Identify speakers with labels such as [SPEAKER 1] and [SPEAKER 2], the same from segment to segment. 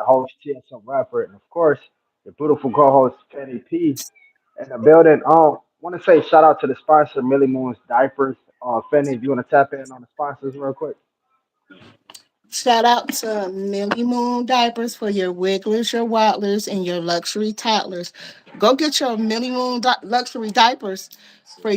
[SPEAKER 1] host, TSM rapper, and of course, the beautiful co-host, Penny P, in the building. Want to say shout out to the sponsor, Millie Moon's Diapers. Fanny, if you want to tap in on the sponsors real quick.
[SPEAKER 2] Shout out to Millie Moon Diapers for your wigglers, your waddlers, and your luxury toddlers. Go get your Millie Moon luxury diapers for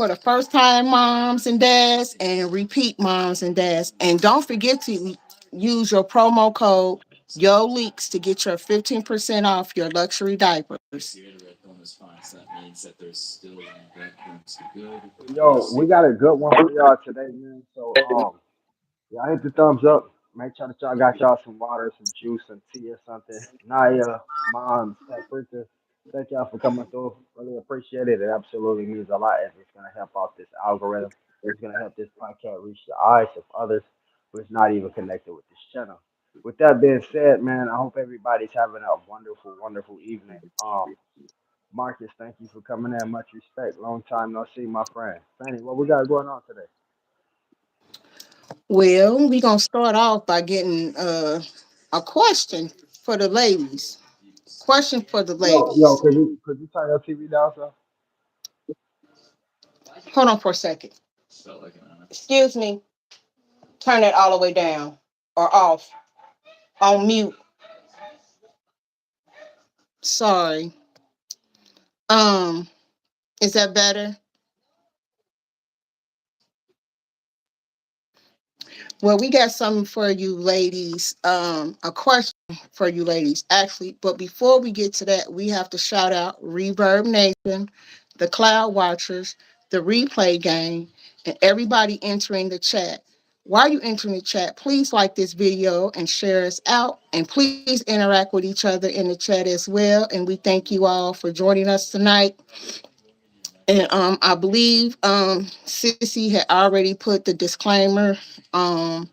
[SPEAKER 2] the first time moms and dads and repeat moms and dads. And don't forget to use your promo code YOLEAKS to get your 15% off your luxury diapers.
[SPEAKER 1] Yo, we got a good one for y'all today, man. Y'all hit the thumbs up. Make sure that y'all got y'all some water, some juice, some tea or something. Naya, Mom, Step Preacher, thank y'all for coming through. Really appreciate it. It absolutely means a lot as it's gonna help out this algorithm. It's gonna help this podcast reach the eyes of others who's not even connected with this channel. With that being said, man, I hope everybody's having a wonderful, wonderful evening. Marcus, thank you for coming in. Much respect. Long time no see, my friend. Fanny, what we got going on today?
[SPEAKER 2] Well, we're going to start off by getting a question for the ladies. Question for the
[SPEAKER 1] Yo,
[SPEAKER 2] ladies.
[SPEAKER 1] could you turn your TV down, sir?
[SPEAKER 2] Hold on for a second. Excuse me. Turn it all the way down or off on mute. Sorry. Um, is that better? Well, we got something for you ladies. A question for you ladies, actually. But before we get to that, we have to shout out Reverb Nation, the Cloud Watchers, the Replay Gang, and everybody entering the chat. While you entering the chat, please like this video and share us out. And please interact with each other in the chat as well. And we thank you all for joining us tonight. And I believe Sissy had already put the disclaimer um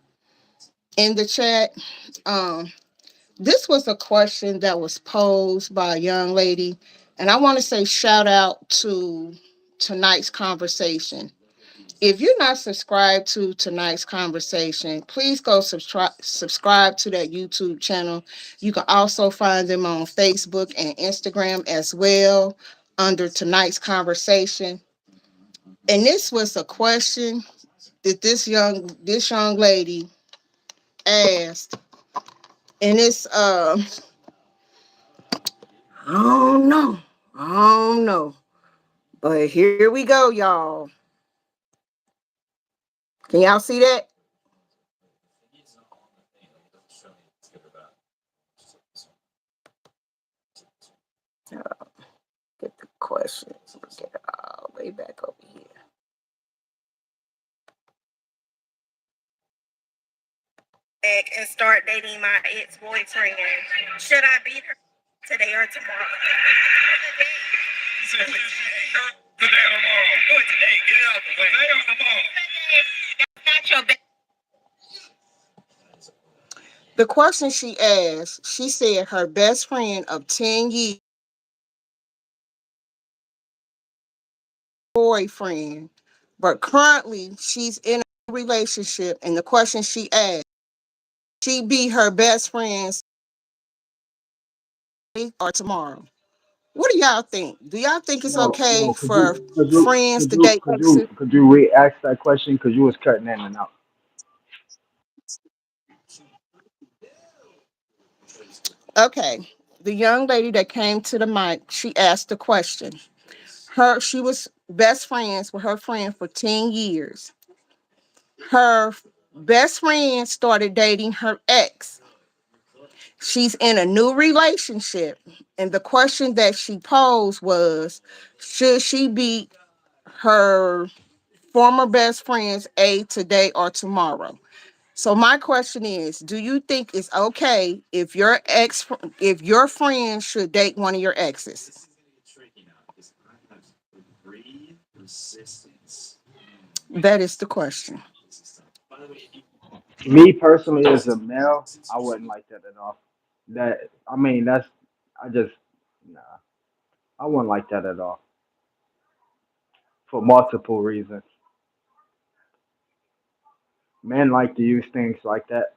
[SPEAKER 2] in the chat. Um, this was a question that was posed by a young lady, and I want to say shout out to tonight's conversation. If you're not subscribed to tonight's conversation, please go subscribe to that YouTube channel. You can also find them on Facebook and Instagram as well under tonight's conversation. And this was a question that this young lady asked, and it's I don't know. I don't know. But here we go, y'all. Can y'all see that? Get the question. Get it all the way back over here. And start dating my ex-boyfriend. Should I beat her today or tomorrow? Today. Today or tomorrow. What today? Get it out the way. Today or tomorrow. That's not your The question she asked, she said her best friend of 10 years boyfriend, but currently she's in a relationship. And the question she asked, she be her best friends or tomorrow. What do y'all think? Do y'all think it's okay
[SPEAKER 1] Yo,
[SPEAKER 2] for friends to date exes?
[SPEAKER 1] could you re-ask that question? Cause you was cutting in and out.
[SPEAKER 2] Okay. The young lady that came to the mic, she asked the question. She was best friends with her friend for 10 years. Her best friend started dating her ex. She's in a new relationship. And the question that she posed was, should she be her former best friend's A today or tomorrow? So my question is, do you think it's okay if your friend should date one of your exes? That is the question.
[SPEAKER 1] Me personally, as a male, I wouldn't like that at all. That's I just nah, I wouldn't like that at all for multiple reasons. Men like to use things like that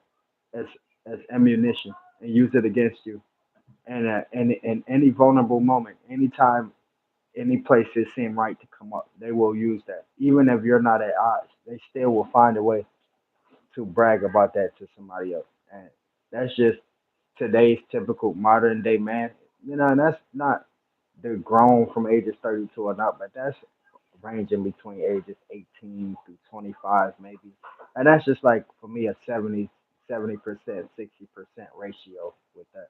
[SPEAKER 1] as as ammunition and use it against you. And in any vulnerable moment, anytime, any place it seems right to come up, they will use that. Even if you're not at odds, they still will find a way to brag about that to somebody else. And that's just today's typical modern day man. You know, and that's not the grown from ages 32 and up, but that's ranging between ages 18 through 25 maybe. And that's just like for me a 70%, 60% ratio with that.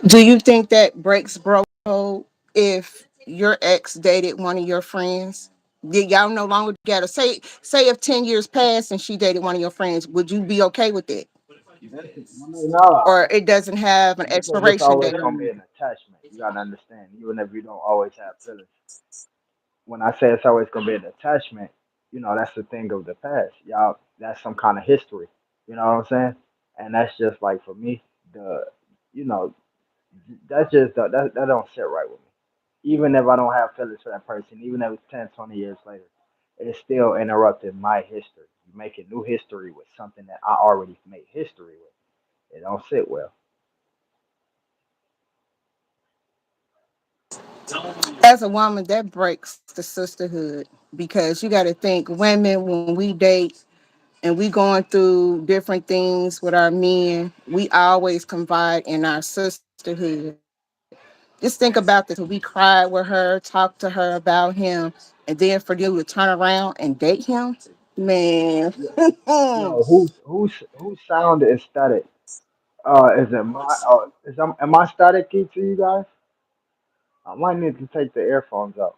[SPEAKER 2] Do you think that breaks bro code if your ex dated one of your friends? Did y'all no longer together? Say if 10 years passed and she dated one of your friends, would you be okay with it?
[SPEAKER 1] That's I mean, no,
[SPEAKER 2] Or it doesn't have an
[SPEAKER 1] because it's
[SPEAKER 2] expiration
[SPEAKER 1] always
[SPEAKER 2] date
[SPEAKER 1] gonna
[SPEAKER 2] on
[SPEAKER 1] be
[SPEAKER 2] it?
[SPEAKER 1] an attachment. You gotta understand, even if you don't always have feelings. When I say it's always gonna be an attachment, you know, that's the thing of the past. Y'all, that's some kind of history. You know what I'm saying? And that's just like for me, the, you know, that's just that don't sit right with me. Even if I don't have feelings for that person, even if it's 10, 20 years later, it's still interrupting my history. You making new history with something that I already made history with. It don't sit well.
[SPEAKER 2] As a woman, that breaks the sisterhood because you got to think women when we date and we going through different things with our men, we always confide in our sisterhood. Just think about this. We cried with her, talked to her about him, and then for you to turn around and date him, man.
[SPEAKER 1] Yo, yo, whose sound is static? Is it my? Am I staticky to you guys? I might need to take the earphones out.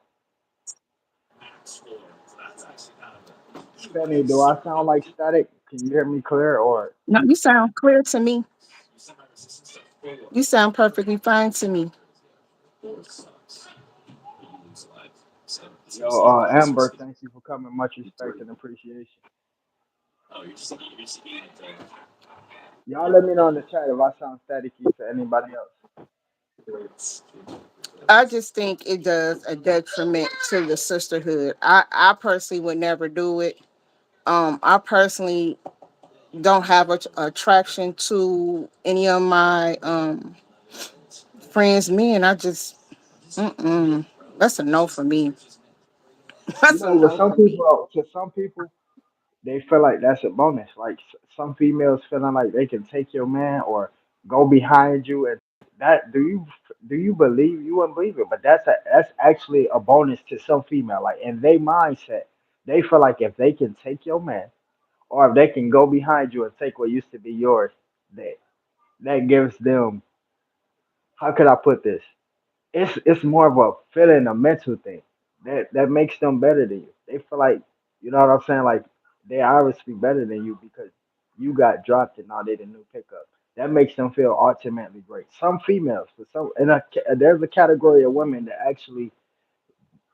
[SPEAKER 1] Penny, do I sound like static? Can you hear me clear? Or
[SPEAKER 2] No, you sound clear to me. You sound perfectly fine to me.
[SPEAKER 1] yo, Amber, thank you for coming. Much respect and appreciation. Y'all let me know in the chat if I sound staticky to anybody else.
[SPEAKER 2] I just think it does a detriment to the sisterhood. I personally would never do it. I personally don't have a attraction to any of my friends men. I just that's a no for me.
[SPEAKER 1] You
[SPEAKER 2] That's a
[SPEAKER 1] know, with
[SPEAKER 2] no
[SPEAKER 1] some
[SPEAKER 2] for me.
[SPEAKER 1] people, to some people, they feel like that's a bonus. Like some females feeling like they can take your man or go behind you, and that do you believe you wouldn't believe it? But that's actually a bonus to some female. Like in their mindset, they feel like if they can take your man or if they can go behind you and take what used to be yours, that that gives them, how could I put this? It's more of a feeling, a mental thing that makes them better than you. They feel like, you know what I'm saying, like they obviously better than you because you got dropped and now they the new pickup. That makes them feel ultimately great. Some females, for some, there's a category of women that actually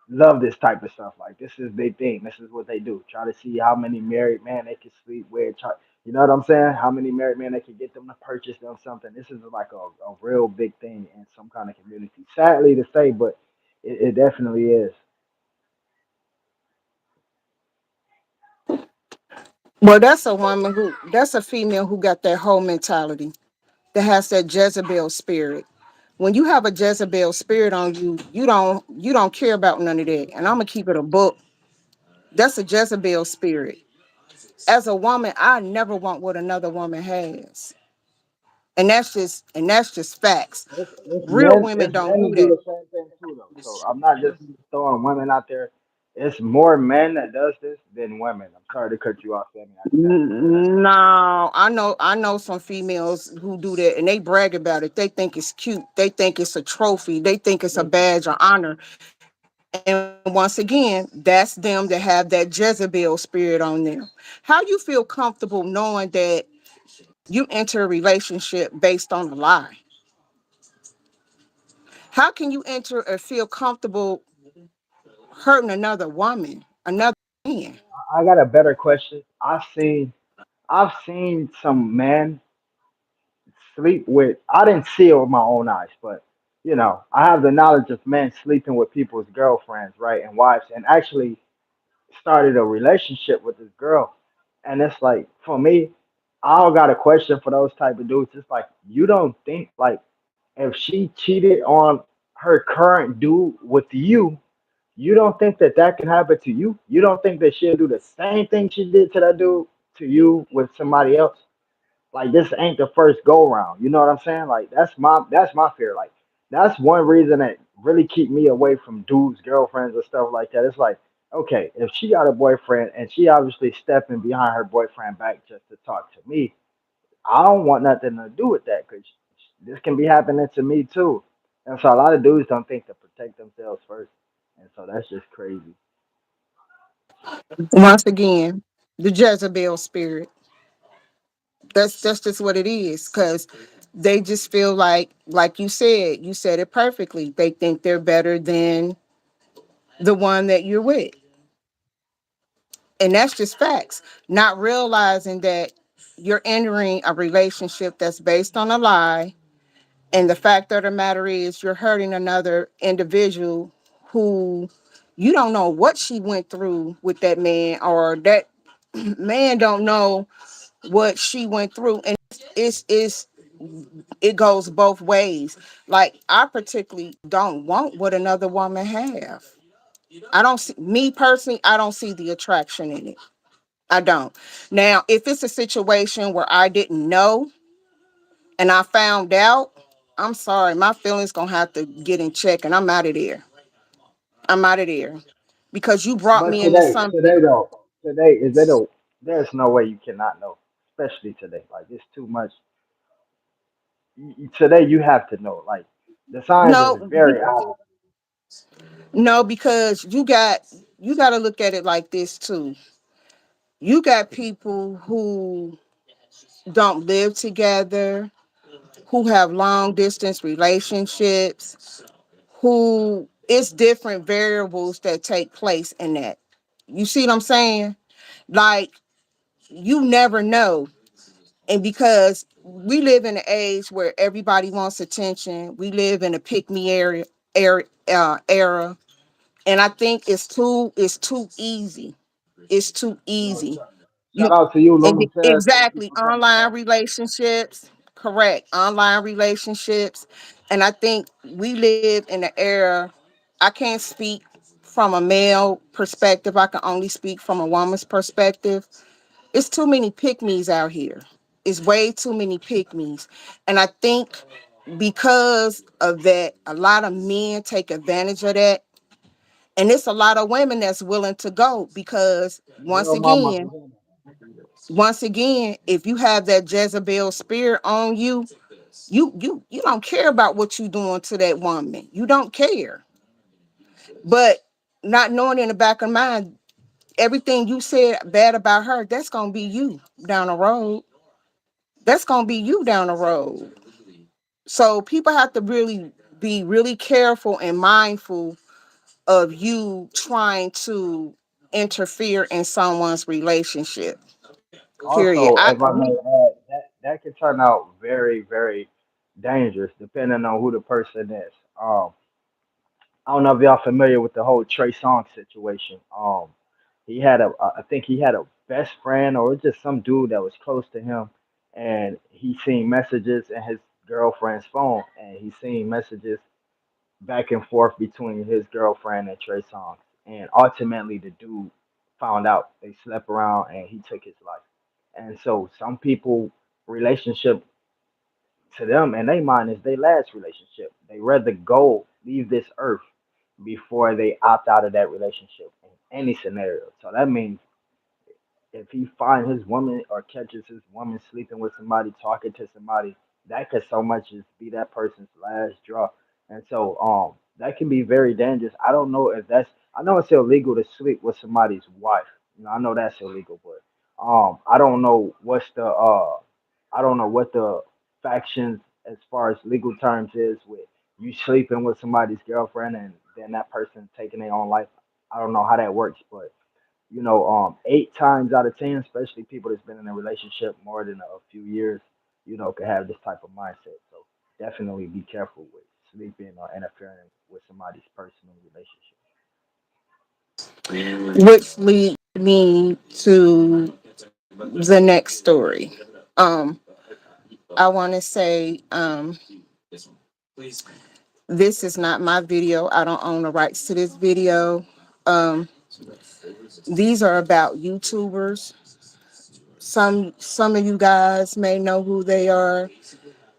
[SPEAKER 1] love this type of stuff. Like this is their thing. This is what they do. Try to see how many married men they can sleep with. Try, you know what I'm saying? How many married men they can get them to purchase them something. This is like a real big thing in some kind of community. Sadly to say, but it definitely is.
[SPEAKER 2] Well, that's a female who got that whole mentality that has that Jezebel spirit. When you have a Jezebel spirit on you, you don't care about none of that. And I'm gonna keep it a book. That's a Jezebel spirit. As a woman, I never want what another woman has. And that's just facts. Real women
[SPEAKER 1] It's
[SPEAKER 2] don't
[SPEAKER 1] men
[SPEAKER 2] do
[SPEAKER 1] who do
[SPEAKER 2] that.
[SPEAKER 1] the same thing too though. So I'm not just throwing women out there. It's more men that does this than women. I'm sorry to cut you off, Sammy. I just had to throw that out.
[SPEAKER 2] No, I know some females who do that and they brag about it. They think it's cute. They think it's a trophy. They think it's a
[SPEAKER 1] Listen,
[SPEAKER 2] badge of honor. And once again, that's them that have that Jezebel spirit on them. How you feel comfortable knowing that you enter a relationship based on a lie? How can you enter or feel comfortable hurting another woman, another man?
[SPEAKER 1] I got a better question. I've seen some men sleep with. I didn't see it with my own eyes, but I have the knowledge of men sleeping with people's girlfriends, right, and wives, and actually, started a relationship with this girl, and it's like for me, I got a question for those type of dudes. It's like you don't think like if she cheated on her current dude with you, you don't think that that can happen to you? You don't think that she'll do the same thing she did to that dude to you with somebody else? Like this ain't the first go round. You know what I'm saying? Like that's my fear. Like that's one reason that really keep me away from dudes, girlfriends, or stuff like that. It's like, okay, if she got a boyfriend and she obviously stepping behind her boyfriend back just to talk to me, I don't want nothing to do with that because this can be happening to me too. And so a lot of dudes don't think to protect themselves first, and so that's just crazy.
[SPEAKER 2] Once again, the Jezebel spirit. That's just what it is. Cause they just feel like you said it perfectly. They think they're better than the one that you're with. And that's just facts. Not realizing that you're entering a relationship that's based on a lie. And the fact of the matter is you're hurting another individual who you don't know what she went through with that man, or that man don't know what she went through. And it's it goes both ways. Like I particularly don't want what another woman have. I don't see, me personally, I don't see the attraction in it. I don't. Now, if it's a situation where I didn't know and I found out, I'm sorry, my feelings gonna have to get in check, and I'm out of there. I'm out of there because you brought
[SPEAKER 1] But
[SPEAKER 2] me into
[SPEAKER 1] today
[SPEAKER 2] something.
[SPEAKER 1] though, today is it a there's no way you cannot know, especially today. Like it's too much. Today you have to know. Like the signs is
[SPEAKER 2] No,
[SPEAKER 1] very obvious.
[SPEAKER 2] no, because you got to look at it like this too. You got people who don't live together, who have long distance relationships, who it's different variables that take place in that. You see what I'm saying? Like you never know. And because we live in an age where everybody wants attention, we live in a pick me era, and I think it's too easy. It's too
[SPEAKER 1] Well,
[SPEAKER 2] easy.
[SPEAKER 1] shout
[SPEAKER 2] You
[SPEAKER 1] out to you,
[SPEAKER 2] and
[SPEAKER 1] Luna says. Thank you
[SPEAKER 2] exactly
[SPEAKER 1] for coming
[SPEAKER 2] online
[SPEAKER 1] back.
[SPEAKER 2] relationships, correct. Online relationships. And I think we live in an era, I can't speak from a male perspective. I can only speak from a woman's perspective. It's too many pick me's out here. It's way too many pick me's. And I think because of that, a lot of men take advantage of that. And it's a lot of women that's willing to go because
[SPEAKER 1] Real mama Savannah.
[SPEAKER 2] once again, if you have that Jezebel spirit on you, you don't care about what you doing to that woman. You don't care. But not knowing in the back of mind, everything you said bad about her, that's gonna be you down the road. That's gonna be you down the road. So people have to really be really careful and mindful of you trying to interfere in someone's relationship. Period.
[SPEAKER 1] Also, if I may add, that can turn out very, very dangerous depending on who the person is. I don't know if y'all familiar with the whole Trey Songz situation. He had I think he had a best friend or just some dude that was close to him, and he seen messages in his girlfriend's phone, and he seen messages back and forth between his girlfriend and Trey Songz, and ultimately the dude found out they slept around and he took his life. And so some people relationship to them and they mind is their last relationship. They rather go leave this earth before they opt out of that relationship in any scenario. So that means if he find his woman or catches his woman sleeping with somebody, talking to somebody, that could so much as be that person's last draw. And so that can be very dangerous. I don't know if that's I know it's illegal to sleep with somebody's wife. You know, I know that's illegal, but I don't know what's the I don't know what the factions as far as legal terms is with you sleeping with somebody's girlfriend and then that person taking their own life. I don't know how that works, but 8 times out of 10, especially people that's been in a relationship more than a few years, could have this type of mindset. So definitely be careful with sleeping or interfering with somebody's personal relationship.
[SPEAKER 2] which leads me to the next story. Um, I want to say this is not my video. I don't own the rights to this video. Um, these are about YouTubers. Some of you guys may know who they are.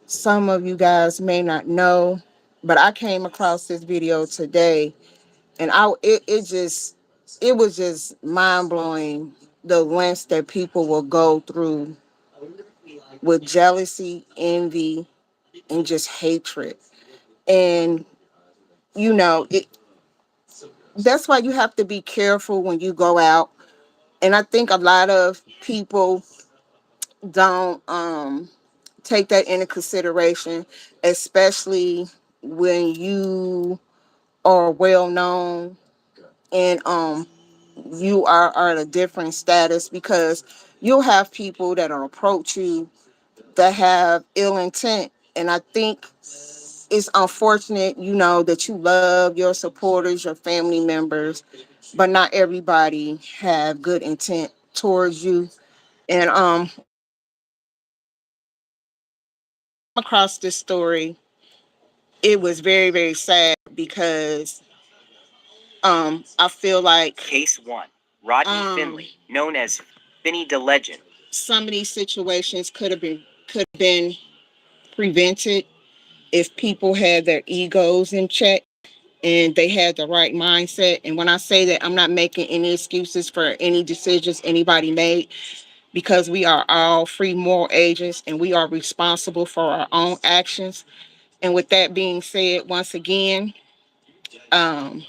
[SPEAKER 2] Some of you guys may not know. But I came across this video today, and it was just mind blowing the lengths that people will go through with jealousy, envy, and just hatred. And it that's why you have to be careful when you go out. And I think a lot of people don't take that into consideration, especially when you are well known and you are at a different status, because you'll have people that'll approach you that have ill intent. And I think it's unfortunate, that you love your supporters, your family members, but not everybody have good intent towards you. And across this story, it was very, very sad because I feel like Case one, Rodney Finley, known as Finny the Legend. Some of these situations could have been prevented if people had their egos in check and they had the right mindset. And when I say that, I'm not making any excuses for any decisions anybody made, because we are all free moral agents and we are responsible for our own actions. And with that being said, once again, um,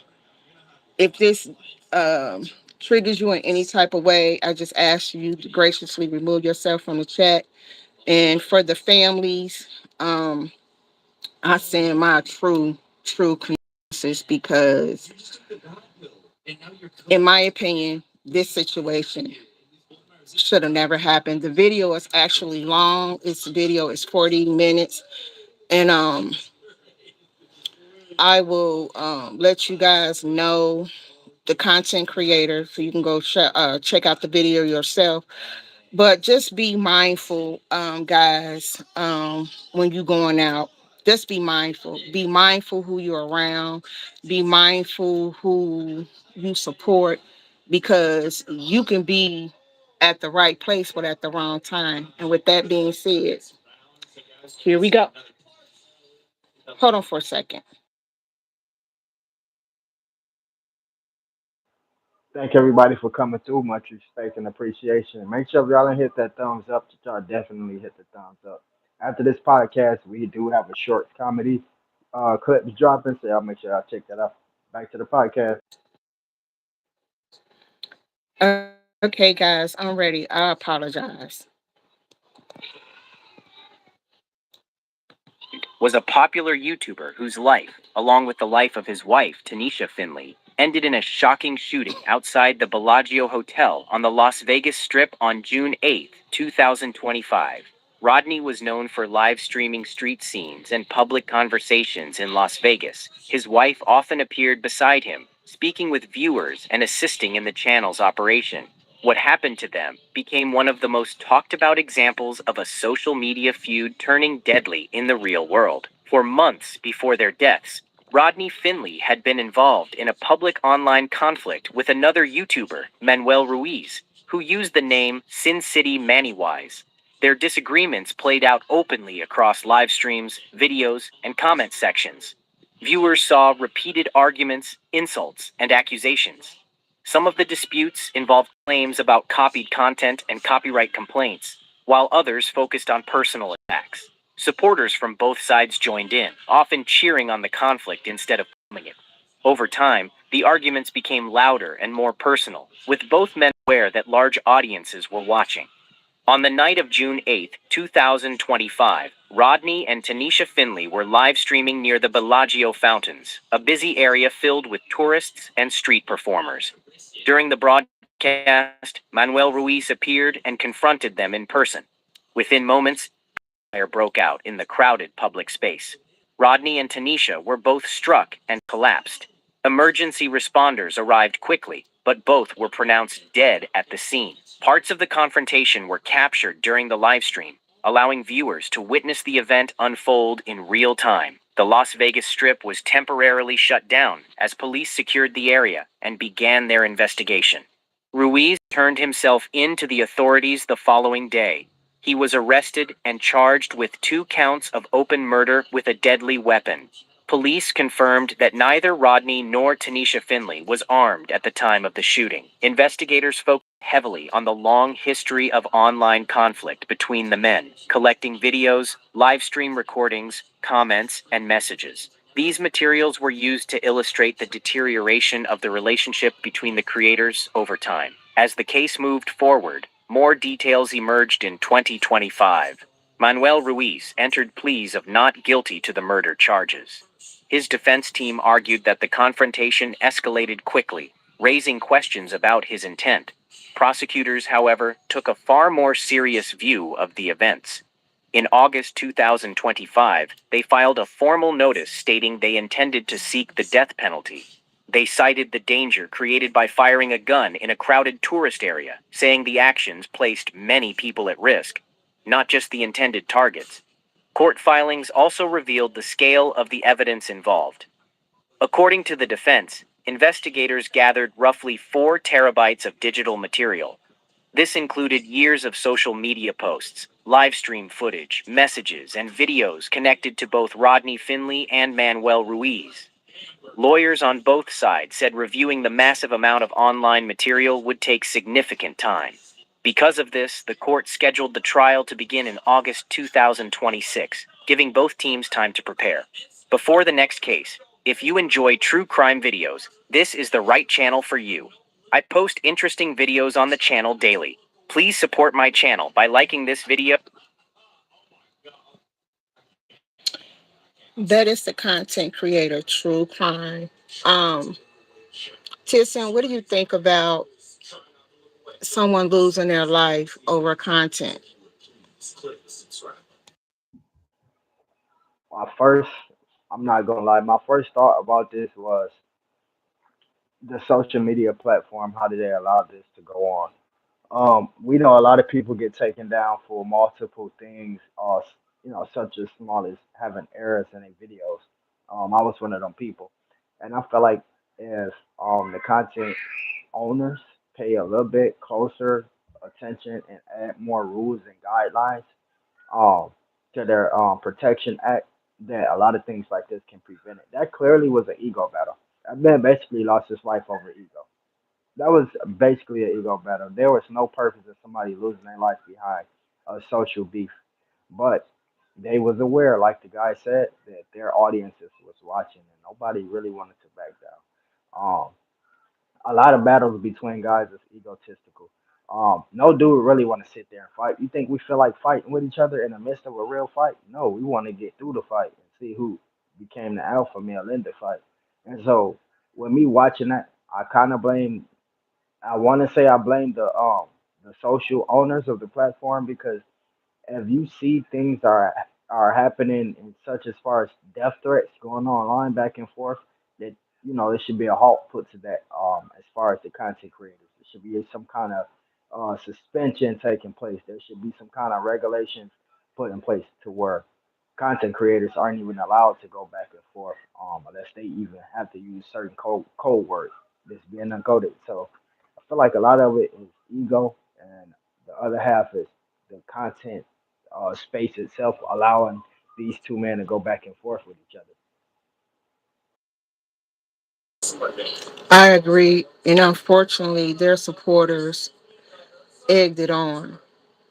[SPEAKER 2] if this um, triggers you in any type of way, I just ask you to graciously remove yourself from the chat. And for the families, I send my true condolences, because, in my opinion, this situation should have never happened. The video is actually long. This video is 40 minutes. And I will let you guys know the content creator so you can go check out the video yourself. But just be mindful, guys, when you're going out. Just be mindful. Be mindful who you're around. Be mindful who you support, because you can be at the right place but at the wrong time. And with that being said, here we go. Hold on for a second.
[SPEAKER 1] Thank everybody for coming through. Much respect and appreciation. Make sure y'all done hit that thumbs up. Y'all definitely hit the thumbs up. After this podcast, we do have a short comedy clip dropping, so y'all make sure y'all check that out. Back to the podcast.
[SPEAKER 2] Okay, guys, I'm ready. I apologize. Was a popular YouTuber whose life, along with the life of his wife, Tanisha Finley, ended in a shocking shooting outside the Bellagio Hotel on the Las Vegas Strip on June 8, 2025. Rodney was known for live streaming street scenes and public conversations in Las Vegas. His wife often appeared beside him, speaking with viewers and assisting in the channel's operation. What happened to them became one of the most talked about examples of a social media feud turning deadly in the real world. For months before their deaths, Rodney Finley had been involved in a public online conflict with another YouTuber, Manuel Ruiz, who used the name Sin City Mannywise. Their disagreements played out openly across live streams, videos, and comment sections. Viewers saw repeated arguments, insults, and accusations. Some of the disputes involved claims about copied content and copyright complaints, while others focused on personal attacks. Supporters from both sides joined in, often cheering on the conflict instead of calming it. Over time, the arguments became louder and more personal, with both men aware that large audiences were watching. On the night of June 8, 2025, Rodney and Tanisha Finley were live streaming near the Bellagio fountains, a busy area filled with tourists and street performers. During the broadcast, Manuel Ruiz appeared and confronted them in person. Within moments, fire broke out in the crowded public space. Rodney and Tanisha were both struck and collapsed. Emergency responders arrived quickly,
[SPEAKER 3] but both were pronounced dead at the scene. Parts of the confrontation were captured during the live stream, allowing viewers to witness the event unfold in real time. The Las Vegas Strip was temporarily shut down as police secured the area and began their investigation. Ruiz turned himself in to the authorities the following day. He was arrested and charged with 2 counts of open murder with a deadly weapon. Police confirmed that neither Rodney nor Tanisha Finley was armed at the time of the shooting. Investigators focused heavily on the long history of online conflict between the men, collecting videos, live stream recordings, comments, and messages. These materials were used to illustrate the deterioration of the relationship between the creators over time. As the case moved forward, more details emerged in 2025. Manuel Ruiz entered pleas of not guilty to the murder charges. His defense team argued that the confrontation escalated quickly, raising questions about his intent. Prosecutors, however, took a far more serious view of the events. In August 2025, they filed a formal notice stating they intended to seek the death penalty. They cited the danger created by firing a gun in a crowded tourist area, saying the actions placed many people at risk, not just the intended targets. Court filings also revealed the scale of the evidence involved. According to the defense, investigators gathered roughly 4 terabytes of digital material. This included years of social media posts, live stream footage, messages, and videos connected to both Rodney Finley and Manuel Ruiz. Lawyers on both sides said reviewing the massive amount of online material would take significant time. Because of this, the court scheduled the trial to begin in August 2026, giving both teams time to prepare. Before the next case, if you enjoy true crime videos, this is the right channel for you. I post interesting videos on the channel daily. Please support my channel by liking this video.
[SPEAKER 2] That is the content creator, true crime. Um, Tissan, what do you think about someone losing their life over content?
[SPEAKER 1] My first, I'm not gonna lie, my first thought about this was the social media platform. How did they allow this to go on? We know a lot of people get taken down for multiple things, such as small as having errors in their videos. I was one of them people, and I feel like if the content owners pay a little bit closer attention and add more rules and guidelines um, to their protection act, that a lot of things like this can prevent it. That clearly was an ego battle. That man basically lost his life over ego. That was basically an ego battle. There was no purpose of somebody losing their life behind a social beef, but they was aware, like the guy said, that their audiences was watching, and nobody really wanted to back down. Um, a lot of battles between guys is egotistical. No dude really want to sit there and fight. You think we feel like fighting with each other in the midst of a real fight? No, we want to get through the fight and see who became the alpha male in the fight. And so, with me watching that, I kind of blame. I want to say I blame the social owners of the platform because if you see things are happening in such as far as death threats going on online back and forth, that there should be a halt put to that. As far as the content creators, there should be some kind of suspension taking place. There should be some kind of regulations put in place to where content creators aren't even allowed to go back and forth unless they even have to use certain code words that's being encoded. So I feel like a lot of it is ego, and the other half is the content space itself, allowing these two men to go back and forth with each other.
[SPEAKER 2] I agree. And unfortunately, their supporters egged it on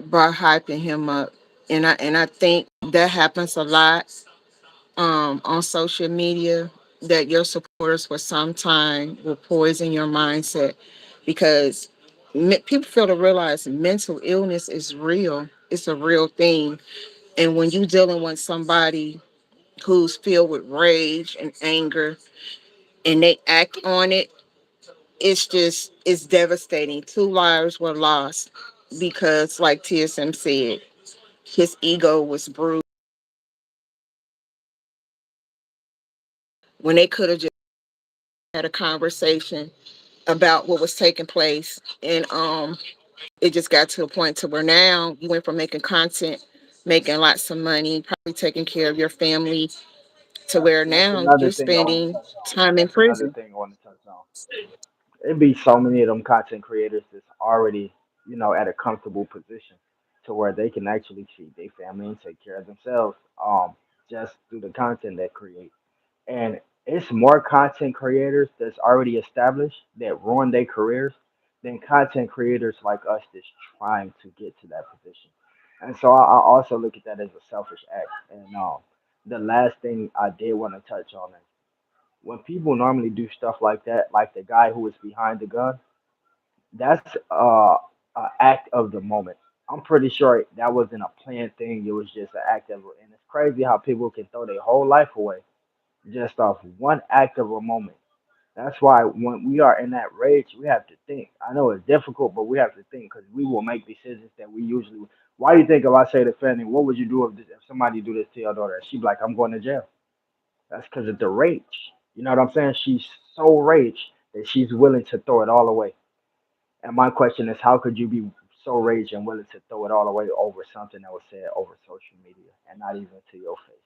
[SPEAKER 2] by hyping him up. And I think that happens a lot on social media, that your supporters for some time will poison your mindset because people fail to realize mental illness is real. It's a real thing. And when you're dealing with somebody who's filled with rage and anger and they act on it, it's devastating. 2 lives were lost because, like TSM said, his ego was bruised when they could have just had a conversation about what was taking place. And it just got to a point to where now you went from making content, making lots of money, probably taking care of your family, to where
[SPEAKER 1] That's
[SPEAKER 2] now
[SPEAKER 1] another
[SPEAKER 2] you're
[SPEAKER 1] thing I want to
[SPEAKER 2] spending
[SPEAKER 1] touch on.
[SPEAKER 2] time in
[SPEAKER 1] That's another
[SPEAKER 2] prison.
[SPEAKER 1] thing I want to touch on. It'd be so many of them content creators that's already, at a comfortable position to where they can actually feed their family and take care of themselves, just through the content they create. And it's more content creators that's already established that ruin their careers than content creators like us that's trying to get to that position. And so I also look at that as a selfish act. And the last thing I did want to touch on is when people normally do stuff like that, like the guy who was behind the gun, that's an act of the moment. I'm pretty sure that wasn't a planned thing. It was just an act of, and it's crazy how people can throw their whole life away just off one act of a moment. That's why when we are in that rage, we have to think. I know it's difficult, but we have to think because we will make decisions that we usually. Why do you think if I say to Fanny, what would you do if somebody do this to your daughter? She'd be like, I'm going to jail. That's because of the rage. You know what I'm saying? She's so raged that she's willing to throw it all away. And my question is, how could you be so raged and willing to throw it all away over something that was said over social media and not even to your face?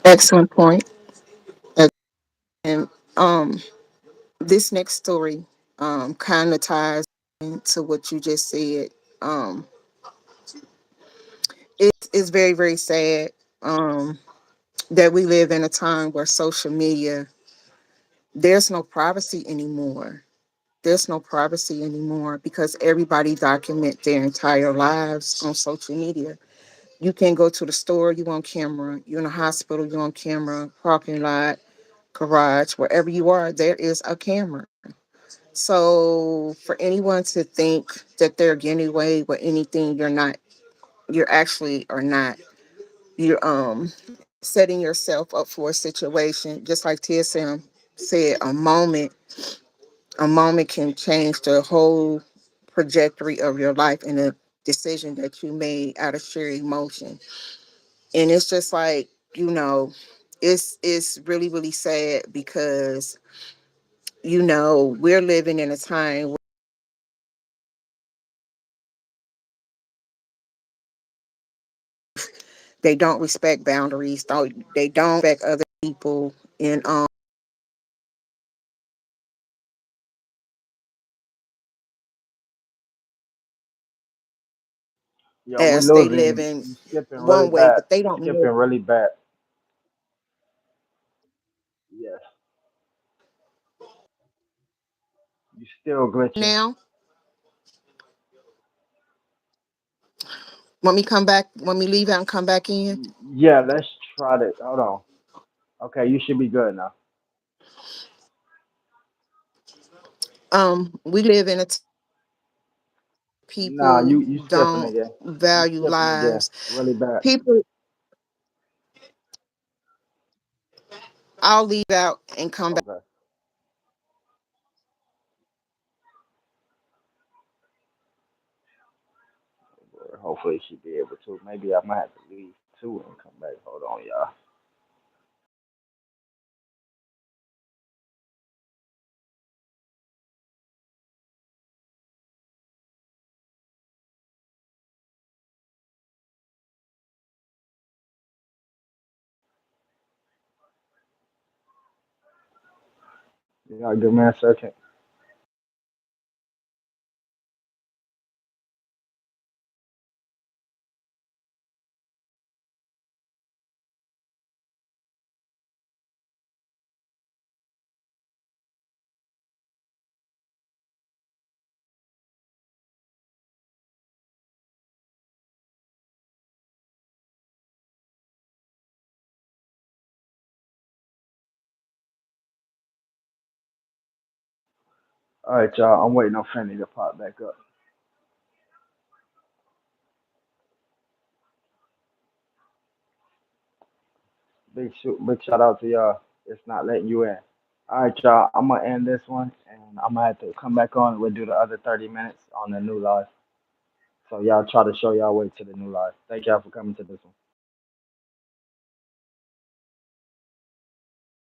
[SPEAKER 2] Excellent point. And this next story kind of ties into what you just said. Um, it's very, very sad that we live in a time where social media, there's no privacy anymore. There's no privacy anymore because everybody document their entire lives on social media. You can go to the store, you on camera. You're in a hospital, you on camera. Parking lot, garage, wherever you are, there is a camera. So for anyone to think that they're getting away with anything, you're not. You're actually are not. You're setting yourself up for a situation, just like TSM said. A moment can change the whole trajectory of your life and a decision that you made out of sheer emotion. And it's just like, you know, it's really, really sad because we're living in a time where they don't respect boundaries, they don't respect other people, and
[SPEAKER 1] Yo, we
[SPEAKER 2] as they
[SPEAKER 1] losing
[SPEAKER 2] live
[SPEAKER 1] you.
[SPEAKER 2] in
[SPEAKER 1] You skipping really
[SPEAKER 2] one way,
[SPEAKER 1] bad.
[SPEAKER 2] but they
[SPEAKER 1] You
[SPEAKER 2] don't
[SPEAKER 1] skipping
[SPEAKER 2] know
[SPEAKER 1] really bad. Yes. You still glitching.
[SPEAKER 2] now. When we come back, when we leave out and come back in,
[SPEAKER 1] Yeah, let's try to. Hold on. Okay, you should be good now.
[SPEAKER 2] we live in a
[SPEAKER 1] Nah,
[SPEAKER 2] people
[SPEAKER 1] you skipping
[SPEAKER 2] don't
[SPEAKER 1] again. You
[SPEAKER 2] value
[SPEAKER 1] skipping again.
[SPEAKER 2] lives.
[SPEAKER 1] Really bad.
[SPEAKER 2] People, I'll leave out and come back.
[SPEAKER 1] Okay. Hopefully she be able to. Maybe I might have to leave too and come back. Hold on, y'all. You gotta give me a second. All right, y'all. I'm waiting on Fanny to pop back up. Big shout out to y'all. It's not letting you in. All right, y'all. I'm gonna end this one, and I'm gonna have to come back on. We'll do the other 30 minutes on the new live. So y'all try to show y'all way to the new live. Thank y'all for coming to this one.